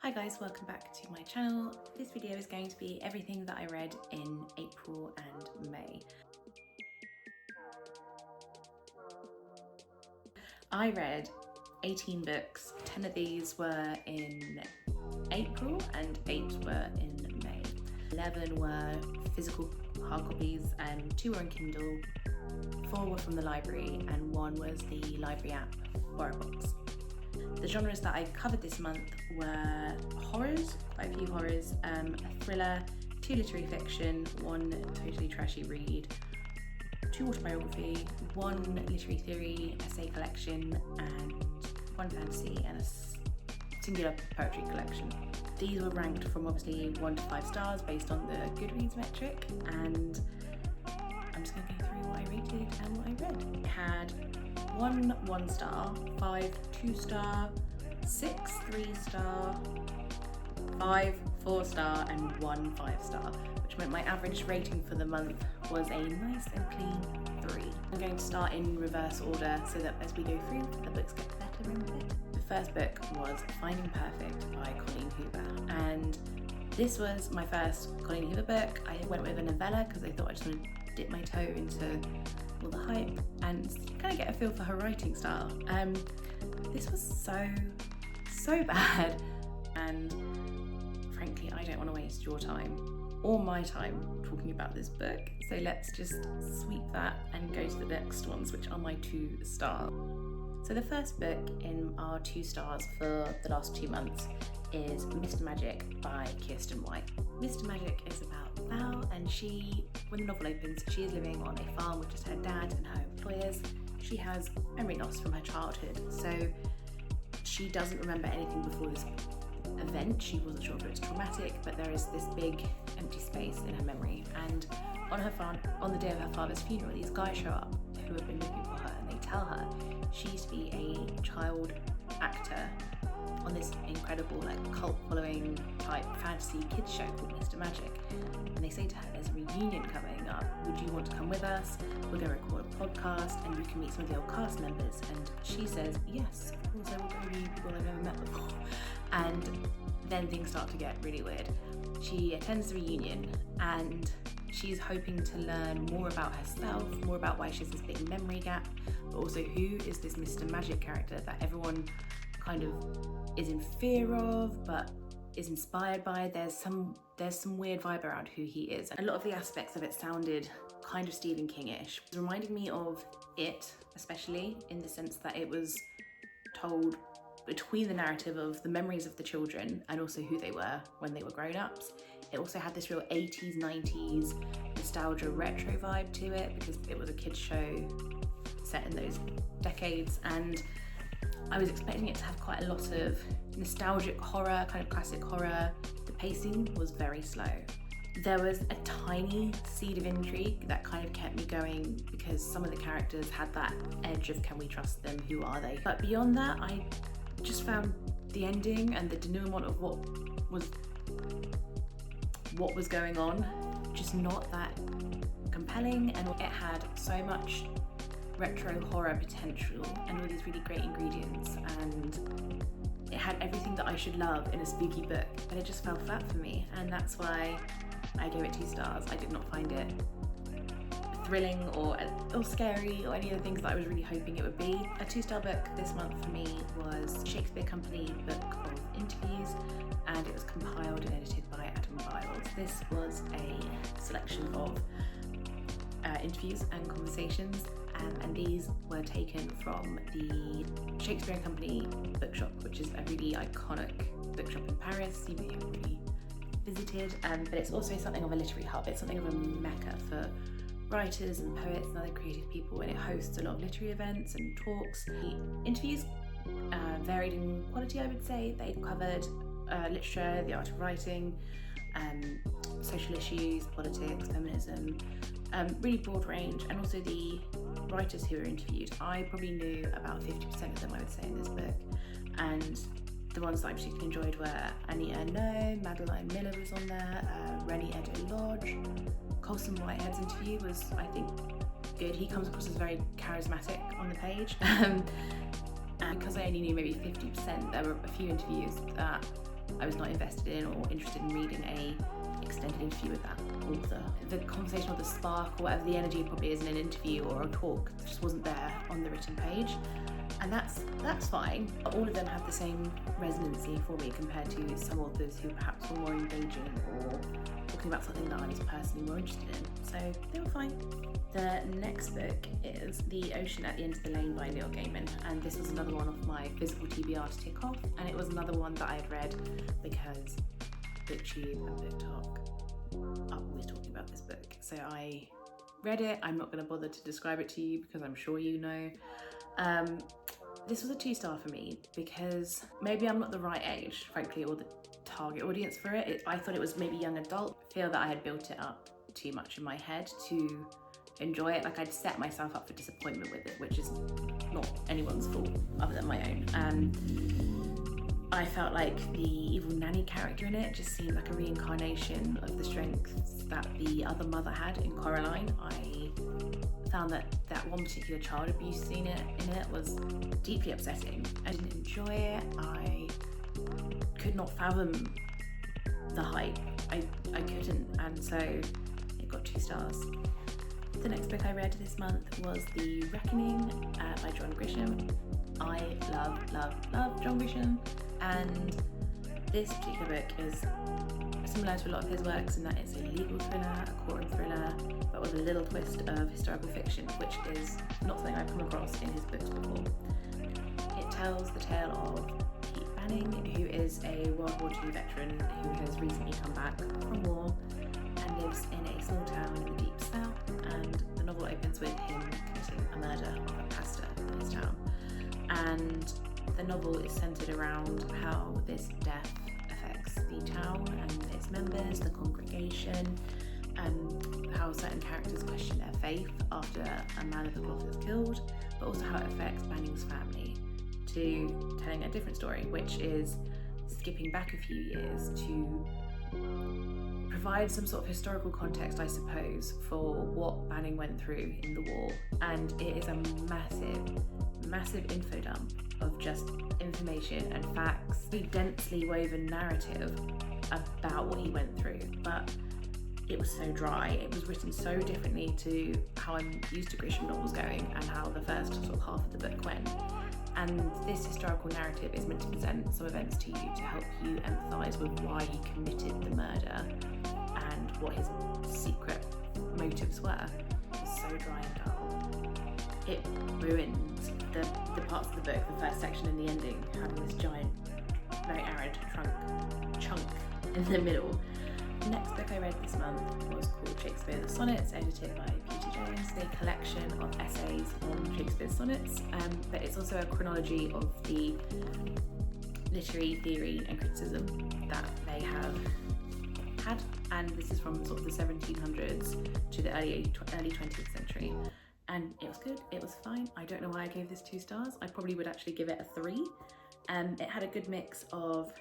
Hi guys, welcome back to my channel. This video is going to be everything that I read in April and May. I read 18 books, 10 of these were in April and 8 were in May. 11 were physical hard copies and 2 were on Kindle, 4 were from the library and 1 was the library app BorrowBox. The genres that I covered this month were horrors, quite a few horrors, a thriller, 2 literary fiction, 1 totally trashy read, 2 autobiography, 1 literary theory, essay collection, and 1 fantasy and a singular poetry collection. These were ranked from obviously 1 to 5 stars based on the Goodreads metric, and I'm just going to go through what I rated and what I read. I had 1 1-star, 5 2-star, 6 3-star, 5 4-star, and 1 5-star, which meant my average rating for the month was a nice and clean 3. I'm going to start in reverse order so that as we go through, the books get better and better. The first book was Finding Perfect by Colleen Hoover, and this was my first Colleen Hoover book. I went with a novella because I thought I just wanted to dip my toe into all the hype and kind of get a feel for her writing style. This was so bad, and frankly I don't want to waste your time or my time talking about this book, so let's just sweep that and go to the next ones, which are my 2 stars. So the first book in our 2 stars for the last 2 months is Mr. Magic by Kirsten White. Mr. Magic is about Val, and when the novel opens, she is living on a farm with just her dad and her employers. She has memory loss from her childhood, so she doesn't remember anything before this event. She wasn't sure if it was traumatic, but there is this big empty space in her memory, and on her farm, on the day of her father's funeral, these guys show up who have been looking for her, and they tell her she used to be a child actor on this incredible cult following type fantasy kids show called Mr. Magic, and they say to her, there's a reunion coming up, would you want to come with us? We're going to record a podcast and you can meet some of the old cast members. And she says, yes, of course I will go meet people I've never met before. And then things start to get really weird. She attends the reunion and she's hoping to learn more about herself, more about why she has this big memory gap, but also who is this Mr. Magic character that everyone kind of is in fear of but is inspired by. There's some weird vibe around who he is. A lot of the aspects of it sounded kind of Stephen King-ish. It reminded me of It, especially in the sense that it was told between the narrative of the memories of the children and also who they were when they were grown-ups. It also had this real 80s, 90s nostalgia retro vibe to it because it was a kids show set in those decades, and I was expecting it to have quite a lot of nostalgic horror, kind of classic horror. The pacing was very slow. There was a tiny seed of intrigue that kind of kept me going because some of the characters had that edge of can we trust them, who are they? But beyond that, I just found the ending and the denouement of what was going on just not that compelling, and it had so much retro horror potential and all these really great ingredients, and it had everything that I should love in a spooky book, but it just fell flat for me, and that's why I gave it 2 stars. I did not find it thrilling or scary or any of the things that I was really hoping it would be. A 2-star book this month for me was Shakespeare Company Book of Interviews, and it was compiled and edited by Adam Biles. This was a selection of interviews and conversations, and these were taken from the Shakespeare and Company bookshop, which is a really iconic bookshop in Paris. You may have already visited, but it's also something of a literary hub. It's something of a mecca for writers and poets and other creative people, and it hosts a lot of literary events and talks. The interviews varied in quality, I would say. They covered literature, the art of writing, social issues, politics, feminism, really broad range, and also the writers who were interviewed. I probably knew about 50% of them, I would say, in this book, and the ones that I particularly enjoyed were Annie Ernaux, Madeline Miller was on there, Rennie Edo Lodge. Colson Whitehead's interview was, I think, good. He comes across as very charismatic on the page. And because I only knew maybe 50%, there were a few interviews that I was not invested in or interested in reading a extended interview with that author. The conversation or the spark or whatever the energy probably is in an interview or a talk just wasn't there on the written page. And that's fine. All of them have the same resonancy for me compared to some authors who perhaps were more engaging or talking about something that I was personally more interested in. So they were fine. The next book is The Ocean at the End of the Lane by Neil Gaiman, and this was another one of my physical TBR to tick off, and it was another one that I had read because BookTube and BookTok are always talking about this book. So I read it. I'm not going to bother to describe it to you because I'm sure you know. This was a 2-star for me because maybe I'm not the right age, frankly, or the target audience for it. I thought it was maybe young adult. I feel that I had built it up too much in my head to enjoy it. Like I'd set myself up for disappointment with it, which is not anyone's fault other than my own. I felt like the evil nanny character in it just seemed like a reincarnation of the strengths that the other mother had in Coraline. I found that one particular child abuse scene in it was deeply upsetting. I didn't enjoy it. I could not fathom the hype. I couldn't, and so it got 2 stars. The next book I read this month was The Reckoning by John Grisham. I love John Grisham, and this particular book is similar to a lot of his works in that it's a legal thriller, a courtroom thriller, but with a little twist of historical fiction, which is not something I've come across in his books before. It tells the tale of Pete Banning, who is a World War II veteran who has recently come back from war and lives in a small town in the deep south, and the novel opens with him committing a murder of a pastor in his town. And the novel is centered around how this death affects the town and its members, the congregation, and how certain characters question their faith after a man of the cloth is killed, but also how it affects Banning's family, to telling a different story, which is skipping back a few years to provide some sort of historical context, I suppose, for what Banning went through in the war. And it is a massive info dump of just information and facts, a densely woven narrative about what he went through, but it was so dry. It was written so differently to how I'm used to Grisham novels going and how the first sort of half of the book went. And this historical narrative is meant to present some events to you to help you empathise with why he committed the murder and what his secret motives were. It was so dry and dull. It ruined the parts of the book, the first section and the ending, having this giant, very arid chunk in the middle. The next book I read this month was called Shakespeare the Sonnets, edited by Peter Jones, a collection of essays on Shakespeare's sonnets, but it's also a chronology of the literary theory and criticism that they have had, and this is from sort of the 1700s to the early 20th century. And it was good, it was fine. I don't know why I gave this 2 stars. I probably would actually give it a 3. It had a good mix of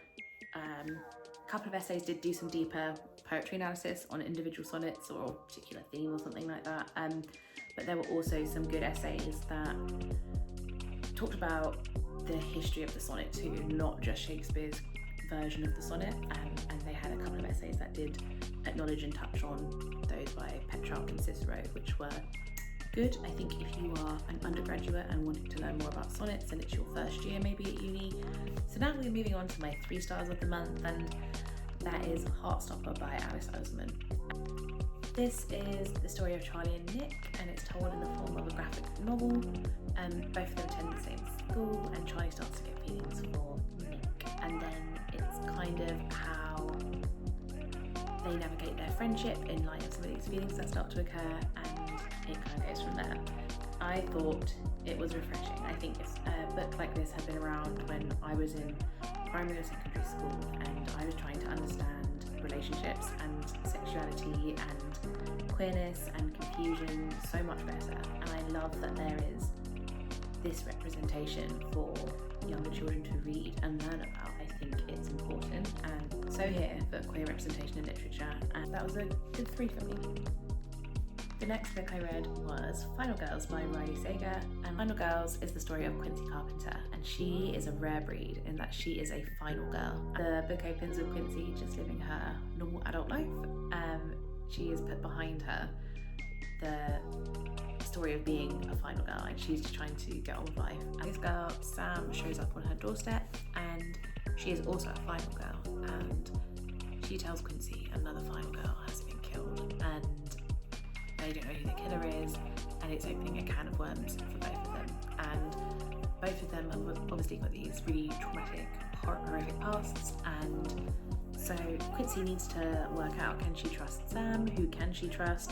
a couple of essays did do some deeper poetry analysis on individual sonnets or a particular theme or something like that. But there were also some good essays that talked about the history of the sonnet too, not just Shakespeare's version of the sonnet. And they had a couple of essays that did acknowledge and touch on those by Petrarch and Cicero, which were good. I think if you are an undergraduate and wanting to learn more about sonnets and it's your first year maybe at uni. So now we're moving on to my 3 stars of the month, and that is Heartstopper by Alice Oseman. This is the story of Charlie and Nick, and it's told in the form of a graphic novel. Both of them attend the same school, and Charlie starts to get feelings for Nick, and then it's kind of how they navigate their friendship in light of some of these feelings that start to occur, and it kind of goes from there. I thought it was refreshing. I think a book like this had been around when I was in primary or secondary school, and I was trying to understand relationships and sexuality and queerness and confusion so much better. And I love that there is this representation for younger children to read and learn about. I think it's important, and so here for queer representation in literature, and that was a good 3 for me. The next book I read was Final Girls by Riley Sager, and Final Girls is the story of Quincy Carpenter, and she is a rare breed in that she is a final girl. The book opens with Quincy just living her normal adult life. She is put behind her the story of being a final girl, and she's just trying to get on with life. And this girl, Sam, shows up on her doorstep, and she is also a final girl, and she tells Quincy another final girl has been killed, and they don't know who the killer is, and it's opening a can of worms for both of them. And both of them have obviously got these really traumatic, horrific pasts, and so Quincy needs to work out, can she trust Sam? Who can she trust?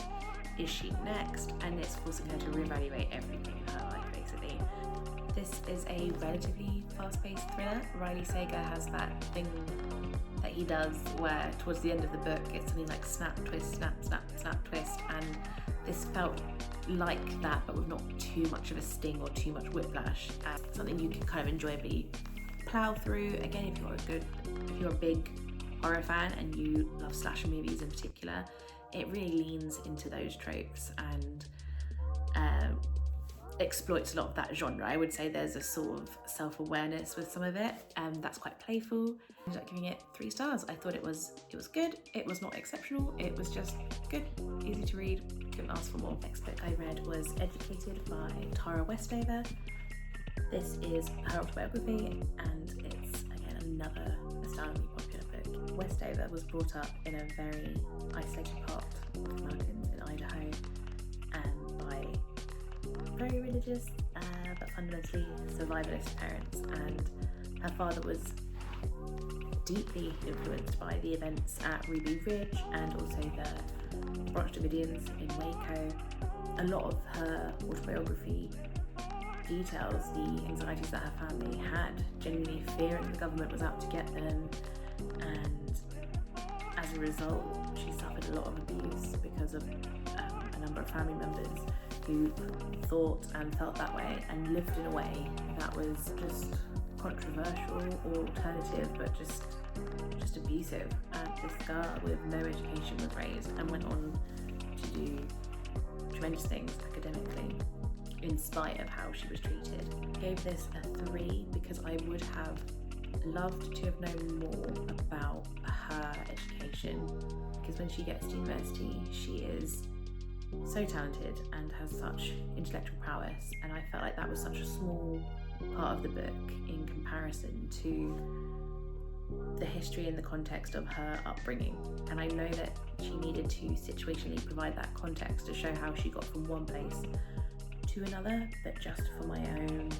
Is she next? And it's forcing her to reevaluate everything in her life, basically. This is a relatively fast-paced thriller. Riley Sager has that thing that he does where towards the end of the book it's something like snap, twist, snap, snap, snap, twist, and this felt like that but with not too much of a sting or too much whiplash. Something you can kind of enjoyably plow through. Again, if you're a big horror fan and you love slasher movies in particular, it really leans into those tropes and exploits a lot of that genre. I would say there's a sort of self-awareness with some of it, and that's quite playful. I ended up giving it 3 stars. I thought it was good. It was not exceptional. It was just good, easy to read. Couldn't ask for more. Next book I read was Educated by Tara Westover. This is her autobiography, and it's again another astoundingly popular book. Westover was brought up in a very isolated part of the mountains in Idaho, and by very religious but fundamentally survivalist parents, and her father was deeply influenced by the events at Ruby Ridge and also the Branch Davidians in Waco. A lot of her autobiography details the anxieties that her family had, genuinely fearing the government was out to get them, and as a result she suffered a lot of abuse because of a number of family members who thought and felt that way and lived in a way that was just controversial or alternative, but just abusive. And this girl with no education was raised and went on to do tremendous things academically in spite of how she was treated. I gave this a 3 because I would have loved to have known more about her education, because when she gets to university she is so talented and has such intellectual prowess, and I felt like that was such a small part of the book in comparison to the history and the context of her upbringing. And I know that she needed to situationally provide that context to show how she got from one place to another, but just for my own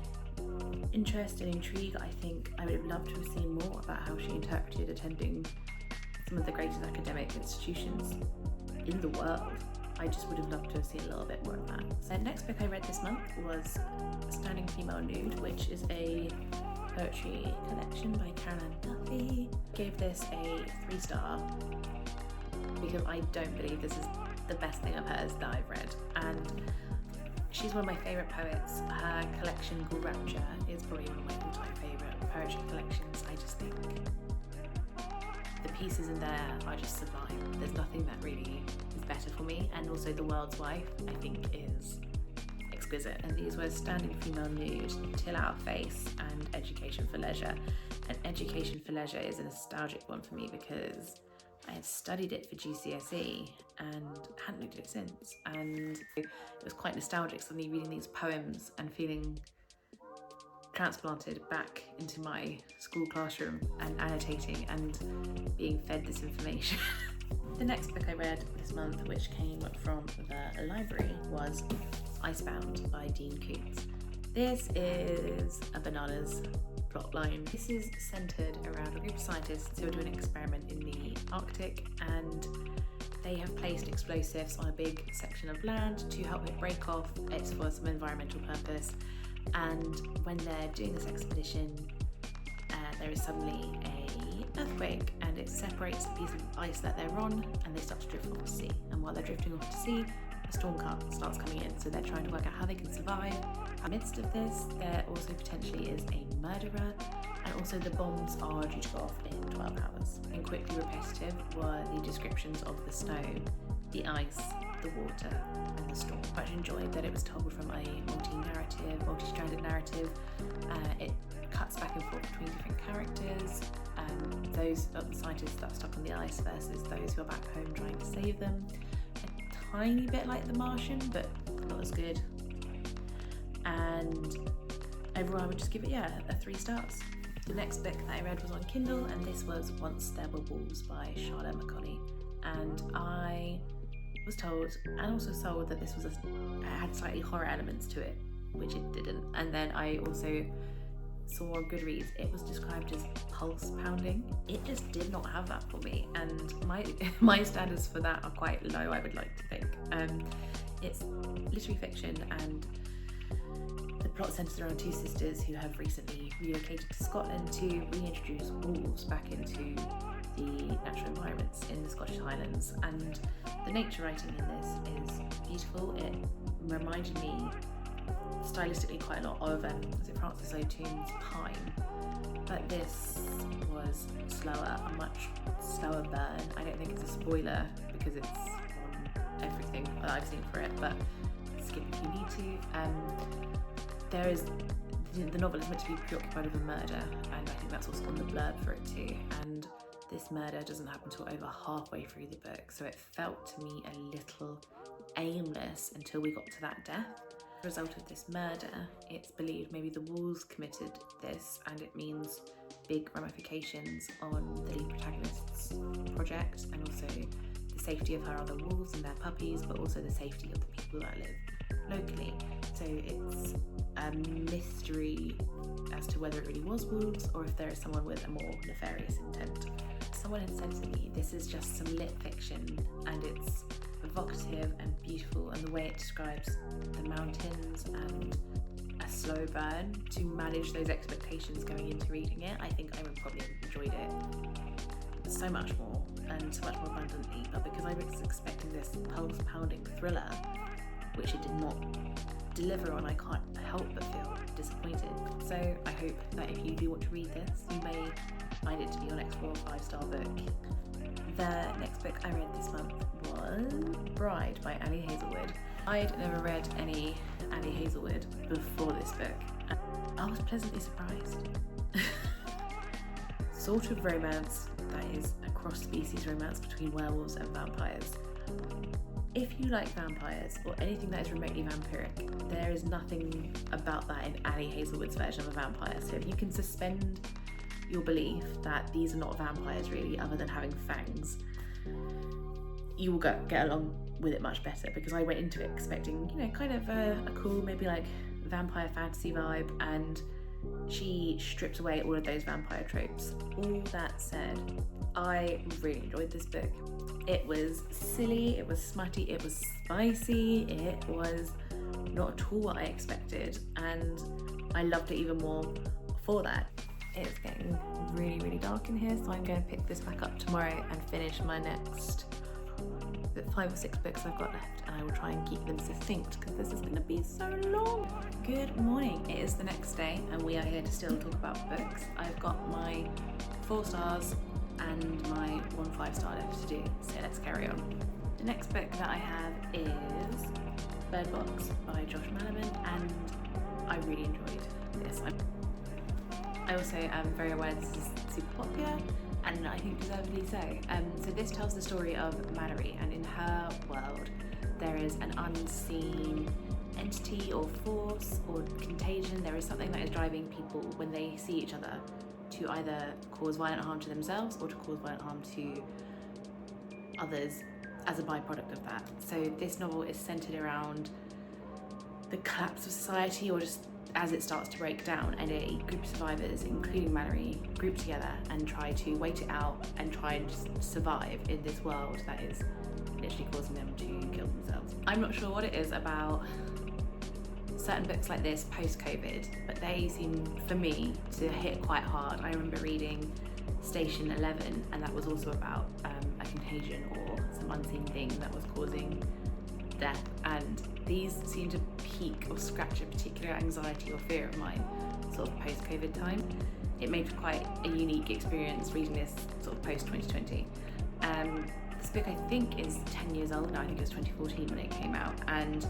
interest and intrigue, I think I would have loved to have seen more about how she interpreted attending some of the greatest academic institutions in the world. I just would have loved to have seen a little bit more of that. So next book I read this month was Standing Female Nude, which is a poetry collection by Caroline Duffy. I gave this a 3 star because I don't believe this is the best thing of hers that I've read, and she's one of my favourite poets. Her collection called Rapture is probably one of my all-time favourite poetry collections. I just think the pieces in there are just sublime. There's nothing that really is better for me, and also The World's Wife I think is exquisite. And these were Standing Female Nude, Till Our Face, and Education for Leisure. And Education for Leisure is a nostalgic one for me because I had studied it for GCSE and hadn't looked at it since, and it was quite nostalgic suddenly reading these poems and feeling transplanted back into my school classroom and annotating and being fed this information. The next book I read this month, which came from the library, was Icebound by Dean Koontz. This is a bananas plotline. This is centered around a group of scientists who are doing an experiment in the Arctic, and they have placed explosives on a big section of land to help it break off. It's for some environmental purpose, and when they're doing this expedition, there is suddenly an earthquake, and it separates the piece of ice that they're on, and they start to drift off to sea. And while they're drifting off to sea, a storm starts coming in, so they're trying to work out how they can survive. In the midst of this, there also potentially is a murderer, and also the bombs are due to go off in 12 hours. And quickly repetitive were the descriptions of the snow, the ice, the water and the storm. I actually enjoyed that it was told from a multi-stranded narrative. It cuts back and forth between different characters, those of the scientists that are stuck on the ice versus those who are back home trying to save them. A tiny bit like The Martian, but not as good. And overall I would just give it, a 3 stars. The next book that I read was on Kindle, and this was Once There Were Wolves by Charlotte McConnell. And I was told and also sold that this was it had slightly horror elements to it, which it didn't. And then I also saw on Goodreads it was described as pulse pounding. It just did not have that for me, and my standards for that are quite low, I would like to think. It's literary fiction, and the plot centres around 2 sisters who have recently relocated to Scotland to reintroduce wolves back into the natural environments in the Scottish Highlands. And the nature writing in this is beautiful. It reminded me stylistically quite a lot of Francis O'Toole's Pine, but this was slower, a much slower burn. I don't think it's a spoiler because it's on everything that I've seen for it, but skip if you need to. The novel is meant to be preoccupied with a murder, and I think that's what's on the blurb for it too. And this murder doesn't happen until over halfway through the book, so it felt to me a little aimless until we got to that death. As a result of this murder, it's believed maybe the wolves committed this, and it means big ramifications on the lead protagonist's project, and also the safety of her other wolves and their puppies, but also the safety of the people that live locally. So it's a mystery as to whether it really was wolves or if there is someone with a more nefarious intent. Someone had said to me, this is just some lit fiction, and it's evocative and beautiful, and the way it describes the mountains and a slow burn to manage those expectations going into reading it, I think I would probably have enjoyed it so much more and so much more abundantly. But because I was expecting this pulse pounding thriller, which it did not deliver on, I can't help but feel disappointed. So I hope that if you do want to read this, you may find it to be your next 4 or 5 star book. The next book I read this month was Bride by Annie Hazelwood. I'd never read any Annie Hazelwood before this book, and I was pleasantly surprised. Sort of romance that is a cross-species romance between werewolves and vampires. If you like vampires or anything that is remotely vampiric, there is nothing about that in Annie Hazelwood's version of a vampire. So if you can suspend your belief that these are not vampires really, other than having fangs, you will get along with it much better, because I went into it expecting, kind of a cool, maybe like vampire fantasy vibe, and she stripped away all of those vampire tropes. All that said, I really enjoyed this book. It was silly, it was smutty, it was spicy, it was not at all what I expected, and I loved it even more for that. It's getting really, really dark in here, so I'm going to pick this back up tomorrow and finish my next 5 or 6 books I've got left, and I will try and keep them succinct because this is going to be so long. Good morning, it is the next day and we are here to still talk about books. I've got my 4 stars and my 1 5-star left to do, so let's carry on. The next book that I have is Bird Box by Josh Malerman, and I really enjoyed this. I also am very aware this is super popular, and I think deservedly so. So this tells the story of Mallory, and in her world there is an unseen entity or force or contagion. There is something that is driving people when they see each other to either cause violent harm to themselves or to cause violent harm to others as a byproduct of that. So this novel is centered around the collapse of society, or just as it starts to break down, and a group of survivors, including Mallory, group together and try to wait it out and try and just survive in this world that is literally causing them to kill themselves. I'm not sure what it is about certain books like this post-COVID, but they seem, for me, to hit quite hard. I remember reading Station 11, and that was also about a contagion or some unseen thing that was causing death, and these seem to pique or scratch a particular anxiety or fear of mine sort of post-COVID time. It made for quite a unique experience reading this sort of post-2020. The This book I think is 10 years old now. I think it was 2014 when it came out, and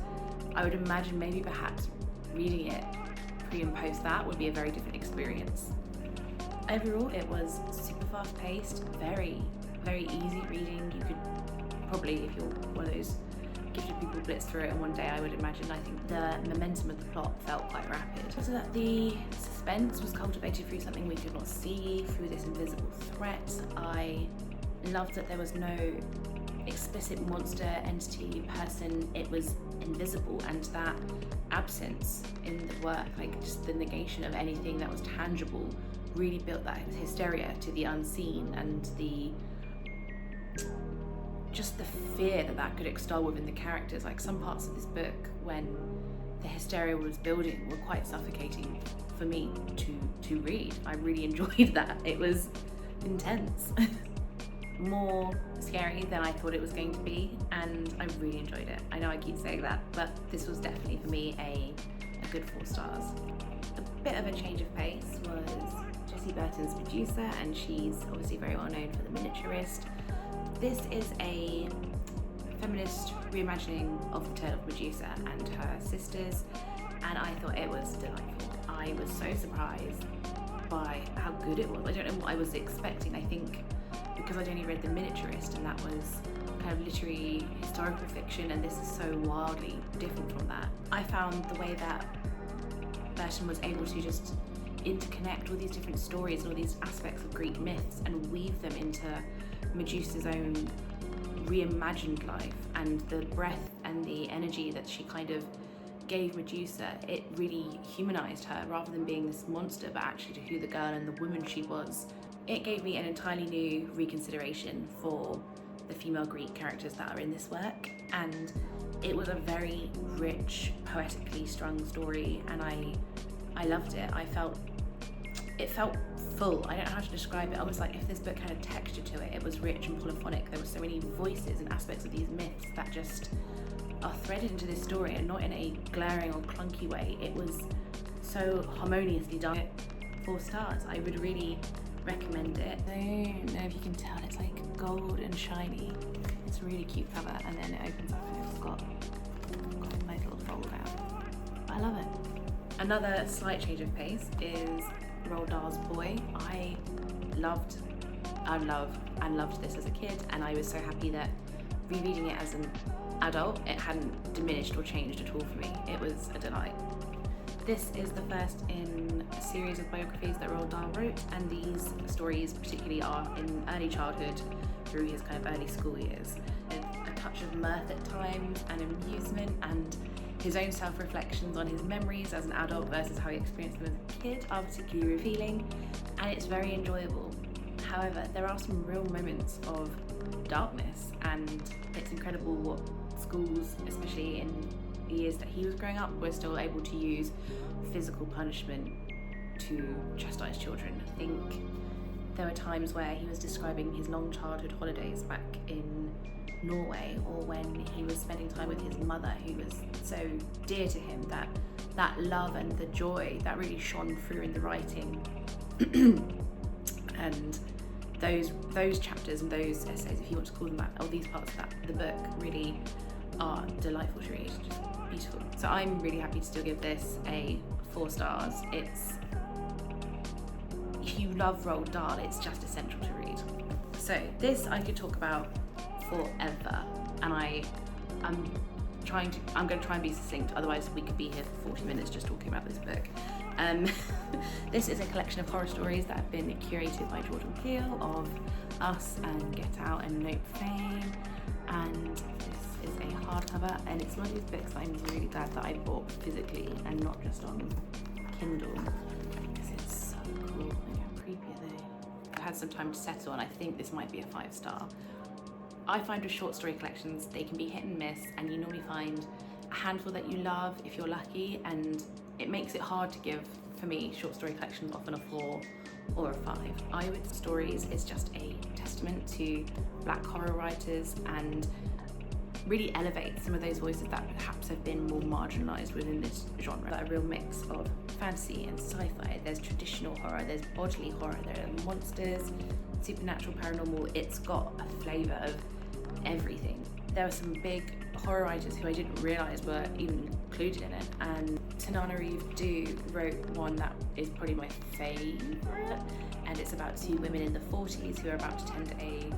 I would imagine maybe perhaps reading it pre and post that would be a very different experience. Overall, it was super fast paced, very, very easy reading. You could probably, if you're one of those gifted people, blitz through it in one day, I would imagine. I think the momentum of the plot felt quite rapid. So that the suspense was cultivated through something we could not see, through this invisible threat. I loved that there was no explicit monster, entity, person. It was invisible, and that absence in the work, like just the negation of anything that was tangible, really built that hysteria to the unseen, and just the fear that could extol within the characters. Like some parts of this book, when the hysteria was building, were quite suffocating for me to read. I really enjoyed that. It was intense. More scary than I thought it was going to be, and I really enjoyed it. I know I keep saying that, but this was definitely for me a good 4 stars. A bit of a change of pace was Jessie Burton's producer, and she's obviously very well known for The Miniaturist. This is a feminist reimagining of the tale of Medusa and her sisters, and I thought it was delightful. I was so surprised by how good it was. I don't know what I was expecting. I think because I'd only read The Miniaturist, and that was kind of literary historical fiction, and this is so wildly different from that. I found the way that Burton was able to just interconnect all these different stories and all these aspects of Greek myths and weave them into Medusa's own reimagined life, and the breath and the energy that she kind of gave Medusa, it really humanized her rather than being this monster, but actually to who the girl and the woman she was. It gave me an entirely new reconsideration for the female Greek characters that are in this work, and it was a very rich, poetically strung story, and I loved it. It felt full. I don't know how to describe it. Almost like if this book had a texture to it. It was rich and polyphonic. There were so many voices and aspects of these myths that just are threaded into this story, and not in a glaring or clunky way. It was so harmoniously done. 4 stars. I would really recommend it. I don't know if you can tell, it's like gold and shiny. It's a really cute cover, and then it opens up and it's got a nice little fold out. I love it. Another slight change of pace is Roald Dahl's Boy. I loved this as a kid, and I was so happy that rereading it as an adult, it hadn't diminished or changed at all for me. It was a delight. This is the first in a series of biographies that Roald Dahl wrote, and these stories particularly are in early childhood through his kind of early school years. A touch of mirth at times and amusement, and his own self-reflections on his memories as an adult versus how he experienced them as a kid are particularly revealing, and it's very enjoyable. However, there are some real moments of darkness, and it's incredible what schools, especially in the years that he was growing up, were still able to use physical punishment to chastise children. I think there were times where he was describing his long childhood holidays back in Norway, or when he was spending time with his mother, who was so dear to him, that love and the joy that really shone through in the writing. And those chapters and those essays, if you want to call them that, or these parts of the book really are delightful to read, just beautiful. So I'm really happy to still give this a 4 stars. If you love Roald Dahl, it's just essential to read. So this I could talk about forever, and I'm going to try and be succinct, otherwise we could be here for 40 minutes just talking about this book. This is a collection of horror stories that have been curated by Jordan Peele of Us and Get Out and Nope fame, and this is a hardcover, and it's one of these books that I'm really glad that I bought physically and not just on Kindle, because it's so cool. Look how creepy they are. I've had some time to settle, and I think this might be a 5 star. I find with short story collections, they can be hit and miss, and you normally find a handful that you love if you're lucky, and it makes it hard to give, for me, short story collections often a 4 or a 5. Eyewitness Stories is just a testament to Black horror writers and really elevates some of those voices that perhaps have been more marginalised within this genre. A real mix of fantasy and sci-fi. There's traditional horror, there's bodily horror, there are monsters, supernatural, paranormal. It's got a flavour of everything. There were some big horror writers who I didn't realise were even included in it, and Tananarive Du wrote one that is probably my favourite, and it's about two women in the 40s who are about to attend a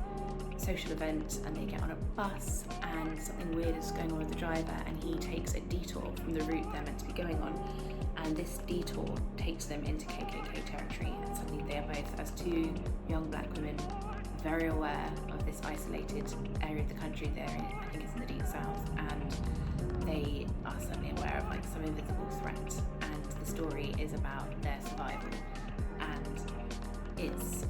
social event, and they get on a bus and something weird is going on with the driver, and he takes a detour from the route they're meant to be going on, and this detour takes them into KKK territory, and suddenly they are both, as two young black women, very aware of this isolated area of the country they're in. I think it's in the deep south, and they are suddenly aware of like some invisible threat, and the story is about their survival, and it's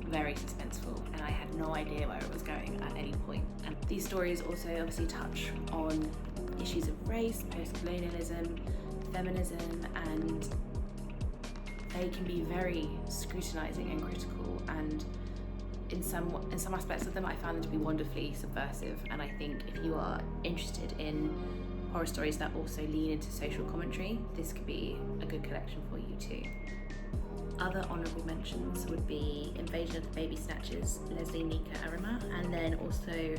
very suspenseful, and I had no idea where it was going at any point. And these stories also obviously touch on issues of race, post-colonialism, feminism, and they can be very scrutinizing and critical, and in some aspects of them I found them to be wonderfully subversive, and I think if you are interested in horror stories that also lean into social commentary, this could be a good collection for you too. Other honourable mentions would be Invasion of the Baby Snatchers, Leslie Nika Arima, and then also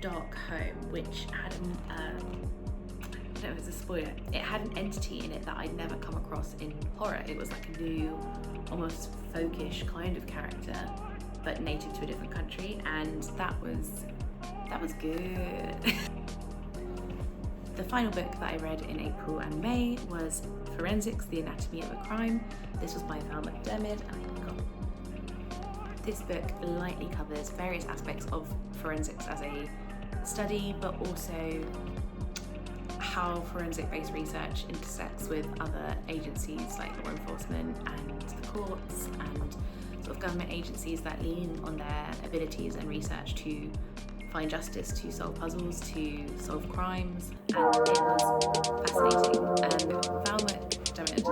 Dark Home, which had I don't know if it's a spoiler, it had an entity in it that I'd never come across in horror. It was like a new, almost folkish kind of character, but native to a different country, and that was good. The final book that I read in April and May was Forensics, The Anatomy of a Crime. This was by Val McDermid, and this book lightly covers various aspects of forensics as a study, but also how forensic-based research intersects with other agencies like law enforcement and the courts and sort of government agencies that lean on their abilities and research to find justice, to solve puzzles, to solve crimes, and it was fascinating. Val McDermid